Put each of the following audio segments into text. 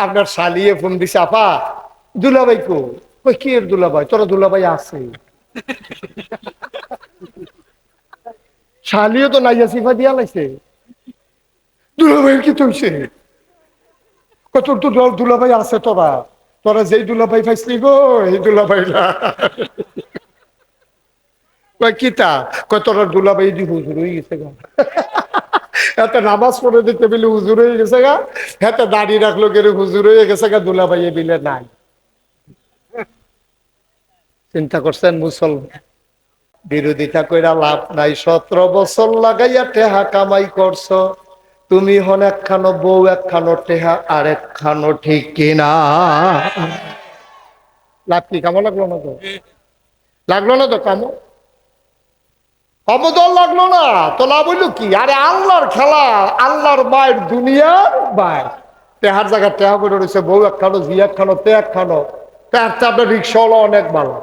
আপনার শালিয়ে ফোন দিছে, আপা দুলাভাই কো? কই কি এর দুলাভাই? তোরা দুলাভাই আছে? শালিও তো নাইয়া সিফা দিয়া লাইছে, দুলাভাইয়ের কি হইছে? তোর তো দুলাভাই আছে, তোরা তোরা যেই দুলাভাই পাইছিলি গো এই দুলাভাই না। কয় কিতা? কয় তোর দুলাভাই দি হুজুর হয়ে গেছে গা। এত নামাজ পড়ে দিতে বিলে হুজুর হয়ে গেছে গা, এত দাড়ি রাখলো কেন হুজুর হয়ে গেছে গা, দুলাভাই বিলে নাই। চিন্তা করছেন মুসলমান? বিরোধিতা কইরা লাভ নাই। 17 বছর লাগাইয়া টেহা কামাই করছো তুমি, হন একখানো বউ একখানো টেহা আর একখানো, ঠিক কিনা? লাভ কি? কামো লাগলো না তো? লাগলো না তো কামো? অবদল লাগলো না তো লাভ হইল কি? আরে আল্লাহর খেলা, আল্লাহর মায়ের দুনিয়ার মায়ের। টেহার জায়গা টেহা করে রয়েছে, বউ একখানো জি একখানো তে একখানো। একটা আপনার রিক্সাওয়ালা অনেক ভালো,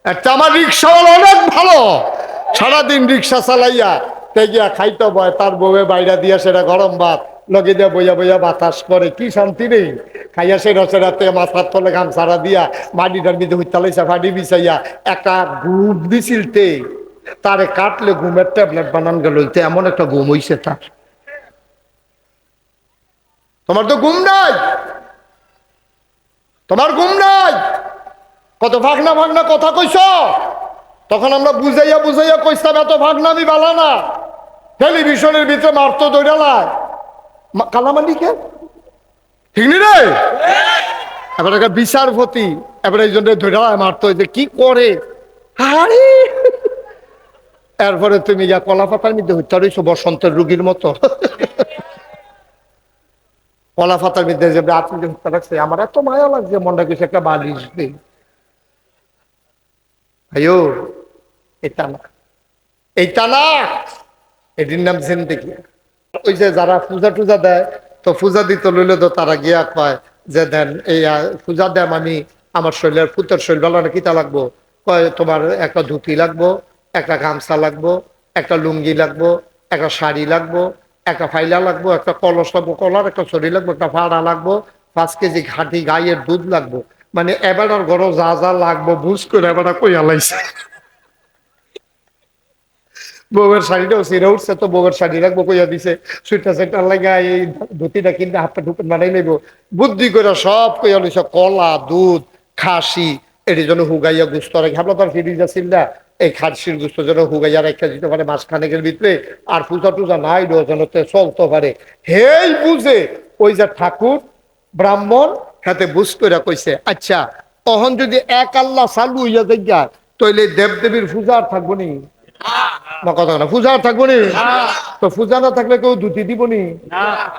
একটা আমার রিক্সাওয়ালা অনেক ভালো, সারাদিন রিক্সা চালাইয়া গিয়া খাইতে বয়, তার বউয়ে বাইরা দিয়া সেটা গরম ভাত লগে দিয়া বইয়া বইয়া বাতাস করে, কি শান্তি নেই। খাইয়া সেটা সেটাতে মাথার তলে গামছাড়া দিয়া মাটিটার মধ্যে হুইতালাইছা ফাটি বিছাইয়া একটা ঘুম দিছিলতে, তারে কাটলে ঘুমের ট্যাবলেট বানান গেল, এমন একটা ঘুম হইছে তার। তোমার তো ঘুম নাই, তোমার ঘুম নাই। কত ভাগনা ভাগনা কথা কইছ, তখন আমরা বুঝাইয়া বুঝাইয়া কইতাম এত ভাগনা আমি বালা না। টেলিভিশনের ভিতরে মারতো দৌড়ালায় কালামান্ডিকে, ঠিক নি রে? এবার একটা বিচারপতি এবার এই জন্য দৌড়ালায় মারতো, যে কি করে। আরে এরপরে তুমি যা কলা পাতার মধ্যে হইতে রইছো বসন্তের রুগীর মতো। কলা পাতার মধ্যে যে আপনি হত্যা রাখছে, আমার এত মায়া লাগছে, মনটা কিছু একটা বালিশ দিই। ভাইও এটা না, এইটা না, এটির নাম জিন্দেগি। ওই যে যারা পূজা টুজা দেয়, তো পূজা দিতে লইলে তো তারা গিয়া কয় যে দেন এই পূজা দেন, আমি আমার শরীরের পুতের শরীর বেলা কিতা লাগবো? কয় তোমার একটা ধুতি লাগবো, একটা গামছা লাগবো, একটা লুঙ্গি লাগবো, একটা শাড়ি লাগবো, একটা ফাইলা লাগবো, একটা কলস লাগবো, কলার একটা ছড়ি লাগবো, একটা ফাড়া লাগবো, 5 কেজি খাঁটি গাইয়ের দুধ লাগবো। মানে এবার ঘর যা যা লাগবো বুঝ করে এবার কইয়া লাইছে। বউয়ের শাড়িটাও ছিঁড়ে উঠছে, তো বউয়ের শাড়ি রাখবো কইয়া দিছে, সুইটা সেটার লাগা এই ধুতিটা কিনতে হাতটা ঢুকে বানাই নেবো, বুদ্ধি করে সব কইয়া লইছে। কলা, দুধ, খাসি, এটি জন্য হুগাইয়া গুস্ত রেখে ভাবলো, তার ফিরিজ আছিল না, এই খাসির গুস্ত যেন হুগাইয়া রেখে দিতে পারে মাঝখানেকের ভিতরে, আর পূজা টুজা নাই যেন চলতে পারে। হেই বুঝে ওই যে ঠাকুর ব্রাহ্মণ হাতে বুঝ করে কইছে, আচ্ছা তখন যদি এক আল্লাহ চালু হইয়া দেখা, তইলে দেবদেবীর পূজা আর থাকবো নি? না কথা না, পূজা আর থাকবো নি? তো পূজা না থাকলে কেউ ধুতি দিবনি,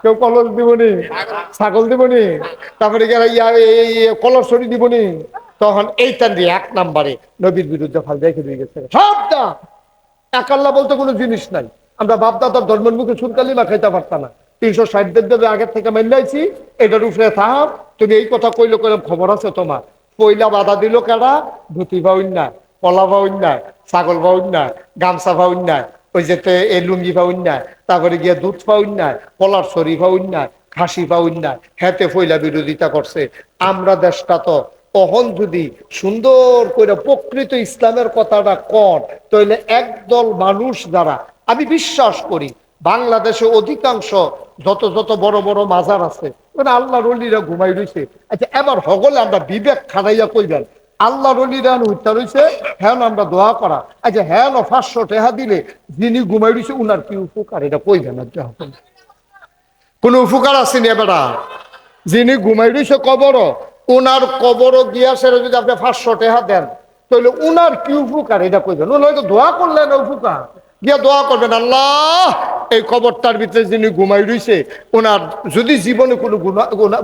কেউ কলস দিবনি, ছাগল দিবনি, তারপরে কলস ছড়ি দিবনি। তখন এইটান দিয়ে 1 নম্বরে নবীর বিরুদ্ধে ফাল দেখে দিয়ে গেছে। সব দা এক আল্লাহ বলতে কোনো জিনিস নাই। আমরা বাপদাদার ধর্মের মুখে সুরকালি বা খাইতে পারতাম না, 360 দেব আগের থেকে মেলাইছি, এটার উপরে থাক। তুমি এই কথা কইলে করে খবর আছে তোমার? পয়লা বাধা দিল কারা? ধুতি ভাউন না, কলা ভাউন না, ছাগল ভাউন না, গামছা ভাউন না, ওই যে এই লুঙ্গি ভাউন না, তারপরে গিয়ে দুধ পাউন না, কলার শরী ভাউন না, খাসি পাউন না, হেতে পয়লা বিরোধিতা করছে। আমরা দেশটা তো তখন যদি সুন্দর করে প্রকৃত ইসলামের কথাটা কর, তাহলে একদল মানুষ দ্বারা আমি বিশ্বাস করি বাংলাদেশে অধিকাংশ যত যত বড় বড় মাজার আছে, মানে আল্লাহ রলিরা ঘুমাই রয়েছে। আচ্ছা এবার হগলে আমরা বিবেক খাড়াইয়া কইবেন, আল্লাহ রলিরা হত্যা রয়েছে, হ্যাঁ আমরা দোয়া করা, আচ্ছা হ্যাঁ 500 টাকা দিলে যিনি ঘুমাই রয়েছে উনার কি উপকার? এটা কইবেন না, কোন উপকার আসেনি। এবার যিনি ঘুমাই রয়েছে কবর, উনার কবর গিয়া সেটা যদি আপনি 500 টাকা দেন, তাহলে উনার কি উপকার? এটা কইবেন। উনি হয়তো দোয়া করলেন উপকার, গিয়া দোয়া করবেন, আল্লাহ এই কবরটার ভিতরে যিনি ঘুমাই রয়েছে ওনার যদি জীবনে কোনো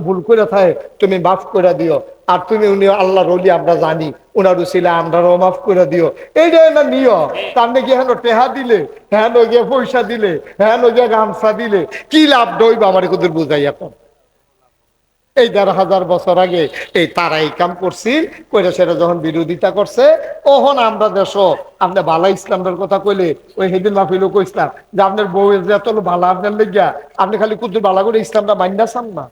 ভুল করে থাকে তুমি মাফ করে দিও, আর তুমি উনি আল্লাহ রলি আমরা জানি, ওনার উসিলা আমরাও মাফ করে দিও। এইটাই না নিয়ম। তার নাকি হেন টেহা দিলে, হ্যাঁ গিয়ে পয়সা দিলে, হ্যাঁ গিয়ে গামছা দিলে কি লাভ দইব? আমার কত বুঝাই এখন। এই 1500 বছর আগে এই তারা এই কাম করছি কইরা, সেটা যখন বিরোধিতা করছে, তখন আমরা দেশ আপনি বালা ইসলামের কথা কইলে, ওই সেদিন মাহফিলও কইসলাম যে আপনার বউ এত ভালো আপনার লেগিয়া, আপনি খালি কুদ্দুর বালা করে ইসলামটা মাইনা চান না।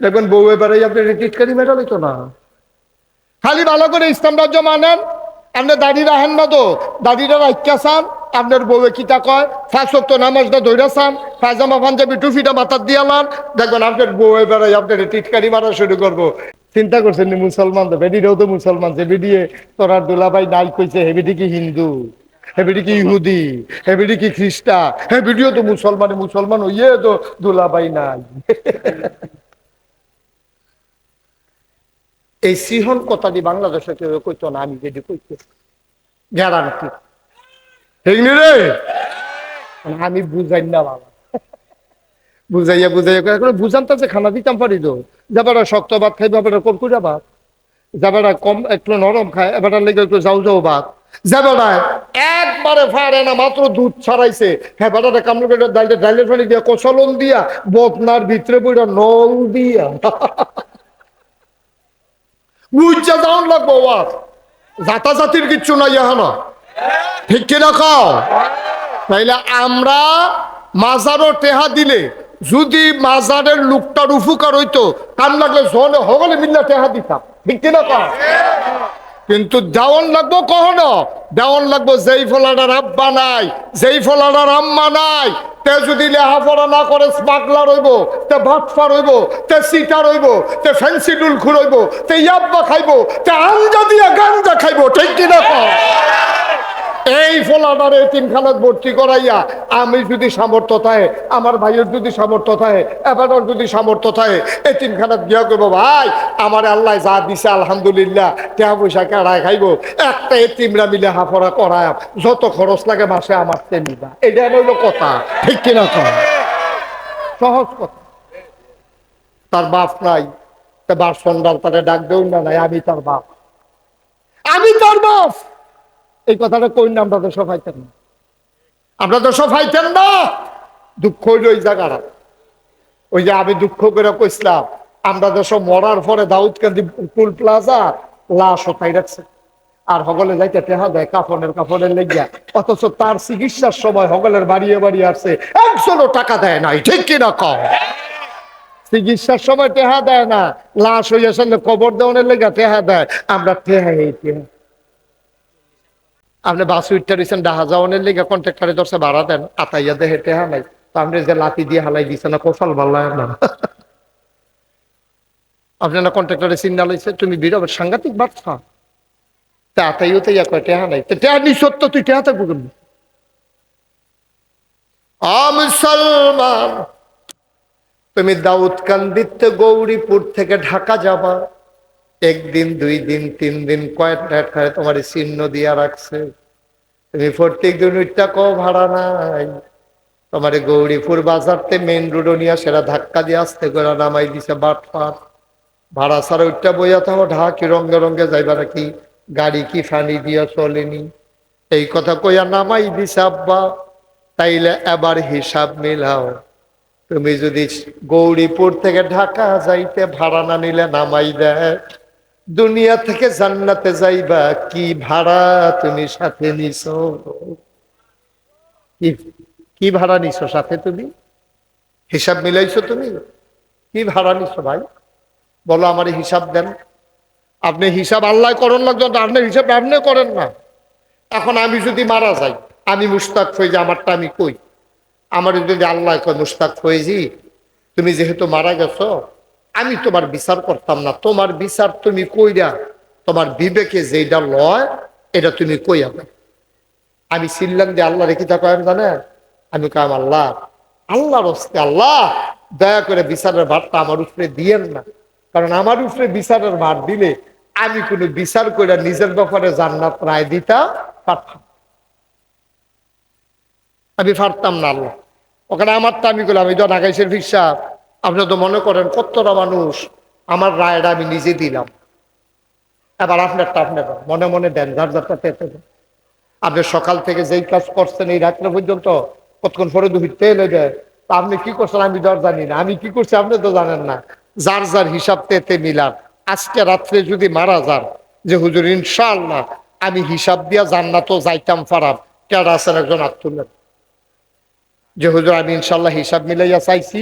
দেখবেন বউ এবারে আপনি টিটকারি মেটা লইতো না। খালি ভালো করে ইসলাম রাজ্য মানেন, আপনার দাড়ি রাখেন না তো, দাড়িটা রাখা চান, আপনার বউয়ে কিতা কয়, 5 ওয়াক্ত নামাজটা ধইরা চান, পায়জামা পাঞ্জাবি টুফিটা মাথার দিয়া লান, দেখবেন আপনার বউ এবারে আপনার টিটকারি মারা শুরু করবো। চিন্তা করছেন নি মুসলমান তো বেডিটাও তো মুসলমান, যে বেডিয়ে তোরার দুলাভাই নাই কইছে হেবিডি কি হিন্দু, হেবিডি কি ইহুদি, হেবিডি কি খ্রিস্টা, হেবিডিও তো মুসলমান, মুসলমান হইয়ে তো দুলাভাই নাই। এই সিহন কথাটি বাংলাদেশে কেউ কইতো না, আমি যদি কইতে গ্যারান্টি ঠিক নি রে। আমি বুঝাই না বাবা, বুঝাইয়া বুঝাইয়া বুঝান তো যে খানা দিতাম পারি তো, যাবার শক্ত ভাত খাইবা, এবার কর্কুরা ভাত, যাবার কম একটু নরম খায়, এবার লেগে একটু যাও যাও ভাত, যাবার একবারে ফারে না, মাত্র দুধ ছাড়াইছে, হ্যাঁ বেটাটা কামড় করে ডাইলের পানি দিয়া কষলন দিয়া বদনার ভিতরে বইটা নল দিয়া বুঝা যাওয়ান লাগবো। জাতা জাতির কিচ্ছু নাই এখানো, ঠিক কিনা খাও। তাইলে আমরা মাজারও টেহা দিলে যদি মাজারের লোকটার উপকার হইতো, কান লাগলে জনে হগলে মিল্লা টেহা দিতাম, ঠিক কিনা খাও। কিন্তু দেওয়ান লাগবো কখনো, দেওয়ান লাগবো যেই ফলাটার আব্বা নাই, যেই ফলাটার আম্মা নাই, তে যদি লেহাপড়া না করে স্মাগলার হইব, তে বাটফার হইব, তে সিটার হইব, তে ফ্যান্সি ডুল খুঁড়ইব, তে ইয়াব্বা খাইব, তে আঞ্জা দিয়া গাঞ্জা খাইব, ঠিক কিনা কও। এই ফলাটারে এতিমখানাত ভর্তি করাইয়া আমি যদি সামর্থ্য থাকে, আমার ভাইয়ের যদি সামর্থ্য থাকে, এবার যদি সামর্থ্য থাকে, এতিমখানাত গিয়া করবো ভাই আমার আল্লাহ যা দিছে আলহামদুলিল্লাহ, টাকা পয়সা কাড়ায় খাইব, একটা এতিমরা মিলে হাফড়া করায়, যত খরচ লাগে মাসে আমার তেমিবা, এটা হইল কথা, ঠিক কিনা কর। সহজ কথা। তার বাপ নাই, তা বাপ সন্ধ্যার তারে ডাক দেও না, নাই আমি তার বাপ, আমি তার বাপ, এই কথাটা কই না, আমরা তো সফাইতেন না, আমরা তো সফাইতেন না। দুঃখ হইল ওই জায়গাটা, ওই যে আমি দুঃখ করে কইছিলাম, আমরা তো সব মরার পরে দাউদকান্দি টুল প্লাজা লাশ ওঠাই রাখছে, আর হগলে যাইতে টেহা দেয় কাফনের লেগিয়া, অথচ তার চিকিৎসার সময় হগলের বাড়িয়ে বাড়িয়ে আসছে, একজনও টাকা দেয় নাই, ঠিক কিনা কও। চিকিৎসার সময় টেহা দেয় না, লাশ হইয়া সামনে কবর দেওয়ানের লেগা টেহা দেয়, আমরা টেহা এই টেহা। আপনি বাস উঠতে রয়েছেন ডাহা যাওয়ানের লেগে কন্ট্রাক্টারে দর্শে ভাড়া দেন, আতাইয়া দেহে টেহা নাই, তো আপনি যে লাতি দিয়ে হালাই দিচ্ছেন না, কোফাল ভালো না। আপনারা কন্ট্রাক্টারে চিন্তা লাইছে, তুমি বিরব সাংঘাতিক বাচ্চা, তা আতাইও তো ইয়া কয় টেহা নাই, তো টেহা নি সত্য, তুই টেহা থাকবো করবি। মুসলমান, তুমি দাউদকান্দিতে গৌরীপুর থেকে ঢাকা যাবা, একদিন 2 দিন 3 দিন কয়েকটা তোমার চিহ্ন দিয়া রাখছে, তুমি প্রত্যেক দিন ওইটা কো ভাড়া নাই, তোমার গৌরীপুর বাজারতে মেন রোড নিয়ে সেরা ধাক্কা দিয়ে আসতে করে নামাই দিছে বাটপাট, ভাড়া ছাড়া ওইটা বইয়া থাকো, ঢাকি রঙ্গে রঙ্গে যাইবা নাকি, গাড়ি কি ফানি দিয়া চলেনি, এই কথা কইয়া নামাই দিছে আব্বা। তাইলে এবার হিসাব মিলাও, তুমি যদি গৌরীপুর থেকে ঢাকা যাইতে ভাড়া না নিলে নামাই দেয়, দুনিয়া থেকে জান্নাতে যাইবা কি ভাড়া তুমি সাথে নিছো, কি ভাড়া নিছো সাথে, তুমি হিসাব মিলাইছো, তুমি কি ভাড়া নিছো ভাই বলো, আমার হিসাব দেন। আপনি হিসাব আল্লাহ করেন লাগতো, আপনার হিসাব আপনি করেন না। এখন আমি যদি মারা যাই, আমি মুস্তাক ফৈজি, আমারটা আমি কই, আমার যদি আল্লাহ কয় মুস্তাক ফৈজি তুমি যেহেতু মারা গেছো, আমি তোমার বিচার করতাম না, তোমার বিচার তুমি কইরা তোমার বিবেকে যেটা লয় এটা তুমি কইয়া। আমি চিনলাম যে আল্লাহ রেখে থাকা জানেন, আমি কাম আল্লাহ, আল্লাহর হস্তে আল্লাহ দয়া করে বিচারের ভারটা আমার উপরে দিয়েন না, কারণ আমার উপরে বিচারের ভার দিলে আমি কোনো বিচার করে নিজের ব্যাপারে জান্নাত রায় দিতা পারতাম, আমি পারতাম না আল্লাহ। ওখানে আমারটা আমি করলাম, আমি তো ঢাকাইশের ফিসাব, আপনি তো মনে করেন কতটা মানুষ, আমার রায়টা আমি নিজে দিলাম, এবার আপনারটা আপনি মনে মনে দেন, যার যারটা পেতে দেন। আপনি সকাল থেকে যেই কাজ করছেন এই রাত্রে পর্যন্ত কতক্ষণ পরে দুপুর তেল হয়ে যায়, তা আপনি কি করছেন আমি তো আর জানি না, আমি কি করছি আপনি তো জানেন না, যার যার হিসাব তেতে মিলান। আজকে রাত্রে যদি মারা যান যে হুজুর ইনশাআল্লাহ আমি হিসাব দিয়া জান্নাতও যাইতাম পারাম, কেডা আছেন একজন হাত তুললেন যে হুজুর আমি ইনশাআল্লাহ হিসাব মিলাইয়া চাইছি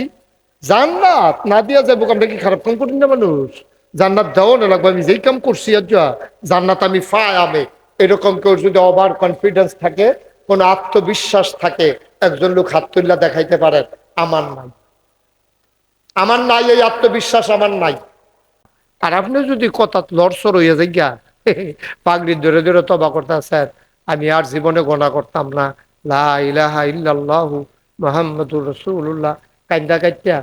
জান্নাত না দিয়া যাবো, আমরা কি খারাপ কাম করি না মানুষ? জান্নাত দেওয়া না লাগবে, আমি যেই কাম করছি আর যা জান্নাত আমি ফাই আমি। এরকম কেউ যদি ওভার কনফিডেন্স থাকে, কোন আত্মবিশ্বাস থাকে, একজন লোক হাত তুল্লা দেখাইতে পারেন, আমার নাই, আমার নাই এই আত্মবিশ্বাস, আমার নাই। আর আপনি যদি কথা লড়সড় হইয়া যাই গা, পাগড়ি ধরে ধরে তবা করতেছেন, আমি আর জীবনে গোনা করতাম না, লা ইলাহা ইল্লাল্লাহু মুহাম্মাদুর রাসূলুল্লাহ, কান্দা কাইটা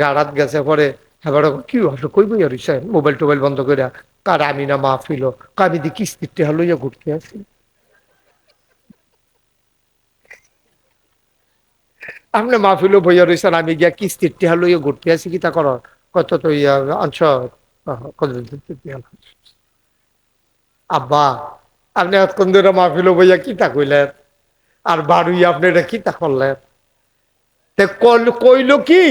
গাড়াত গেছে পরে, এবার কি হলো কই বইয়া রইছে মোবাইল টোবাইল বন্ধ করে, কার আমি না মাহফিল, আমি দি কিস্তিতে লইয়া ঘুরতে আছি। আপনি মাহফিলও বইয়া রইছেন, আমি গিয়া কিস্তির টেহা লইয়া ঘুরতে আছি, কি তা করো কত তো ইয়া অংশ কত আব্বা, আপনি এতক্ষণ ধরে মাহফিল বইয়া কিতা কইলেন, আর বাড়ুই আপনি এটা কিতা করলেন, তে কইল কি,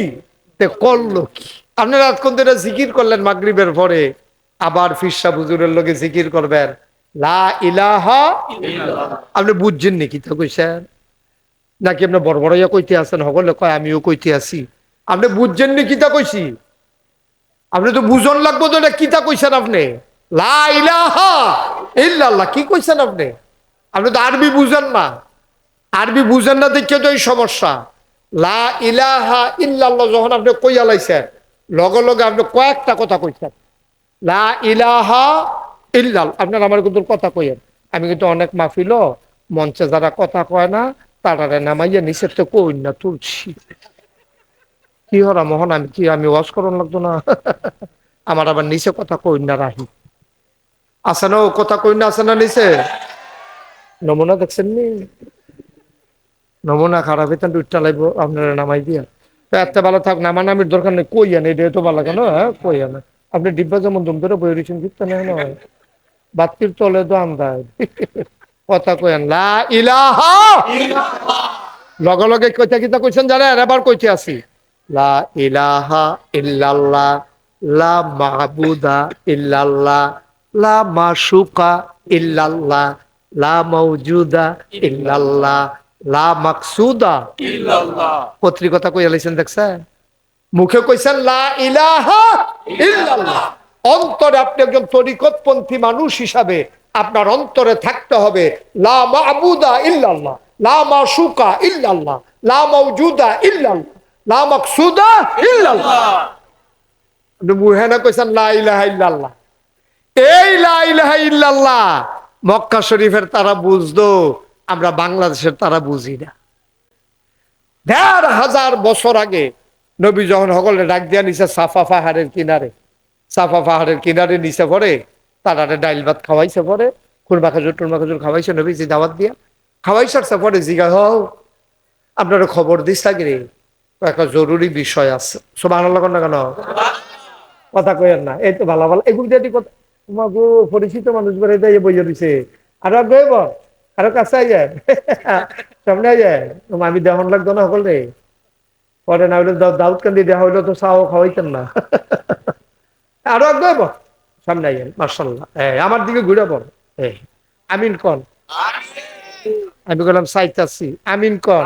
তে করলো কি? আপনারা এতক্ষণ ধরে জিকির করলেন মাগরিবের পরে, আবার ফিরসা হুজুরের লগে জিকির করবেন লা ইলাহা ইল্লাল্লাহ। আপনি বুঝছেন নি কিতা কইছেন? নাকি আপনি বড় বড় ইয়া কইতে আছেন, সকলে কয় আমিও কইতে আছি, আপনি বুঝছেন নি কিতা কইছি? আপনি তো বুঝন লাগবো তো, এটা কিতা কইছেন আপনি? লা ইলাহা ইল্লাল্লাহ কি কইছেন আপনি? আপনি তো আরবি বুঝেন না, আরবি বুঝেন না দেখে তো এই সমস্যা। লা ইলাহা ইল্লাল্লাহ যখন আপনি কইয়া লাইছেন, লগে লগে আপনি কয়েকটা কথা কইছেন, লা ইলাহা ইল্লাল্লাহ। আপনার আমার কিন্তু কথা কইেন, আমি কিন্তু অনেক মাহফিল মঞ্চে যারা কথা কয় না তারারে নামাইয়া নিচের তো কই না তুলছি, কি হরা মোহন, আমি কি আমি ওয়াজ করন লাগতো না? আমার আবার নিচে কথা কই না রাহি আছে না, ও কথা কই না আছে না নিচে? নমুনা দেখছেন নি? নমুনা খারাপ হইতেন দুইটা লাগবো আপনারা নামাই দিয়া, তো এত ভালো থাক, নামানামির দরকার নেই, কই আনে এটা তো ভালো কেন, হ্যাঁ কই আনে। আপনি ডিব্বা যেমন দুম ধরে বই রয়েছেন কিন্তু না নয়, বাতির তলে তো আন্দায় কথা কইন লা ইলাহা, লগে লগে কইতা কিতা কইছেন জানেন? এবার কইতে আছি লা ইলাহা ইল্লাল্লাহ, লা মাহবুদা ইল্লাল্লাহ, লা মাশুকা ইল্লাল্লাহ, লা মাওজুদা ইল্লাল্লাহ, লা মাকসুদা ইল্লাল্লাহ। পত্রিকতা কইয়া লাইছেন দেখছেন? মুখে কইছেন লা ইলাহা ইল্লাল্লাহ, অন্তরে আপনি একজন তরিকতপন্থী মানুষ হিসাবে আপনার অন্তরে থাকতে হবে লা মাবুদা ইল্লাল্লাহ, লা মাশুকা ইল্লাল্লাহ, লা মাওজুদা ইল্লাল্লাহ, লা মাকসুদা ইল্লাল্লাহ। আপনি মুখে না কইছেন লা ইলাহা ইল্লাল্লাহ। এই লা ইলাহা ইল্লাল্লাহ মক্কা শরীফের তারা বুঝতো, আমরা বাংলাদেশের তারা বুঝি না। ১,৫০০ বছর আগে নবী যখন সকলে ডাক দিয়া নিছে সাফা পাহাড়ের কিনারে, সাফা পাহাড়ের কিনারে নিচে পড়ে তারারে ডাইল ভাত খাওয়াইছে, পরে খুরমা খাজুর টুরমা খাজুর খাওয়াইছে নবীজি দাওয়াত দিয়া, খাওয়াই সারছে পরে জিগা হও আপনারা খবর দিস থাকি, একটা জরুরি বিষয় আছে। সুবহানাল্লাহ না কেন কথা কইেন না, এই তো ভালো ভালো এগুলো দিয়ে কথা, তোমার পরিচিত মানুষ বেড়ে দিয়ে বইয়ে দিছে, আরো গইব আরো কাছে যায় সামনে যায়, আমি দেহন লাগতো না সকলে, পরে না হইলে দাউদ কান্দি দেওয়া হইলো তো চাও খাওয়াইতেন না। আরো গইব সামনে আইয়েন, মার্শাল্লাহ আমার দিকে ঘুরে পড়, আমিন কন, আমি বললাম সাইতাছি, আমিন কন।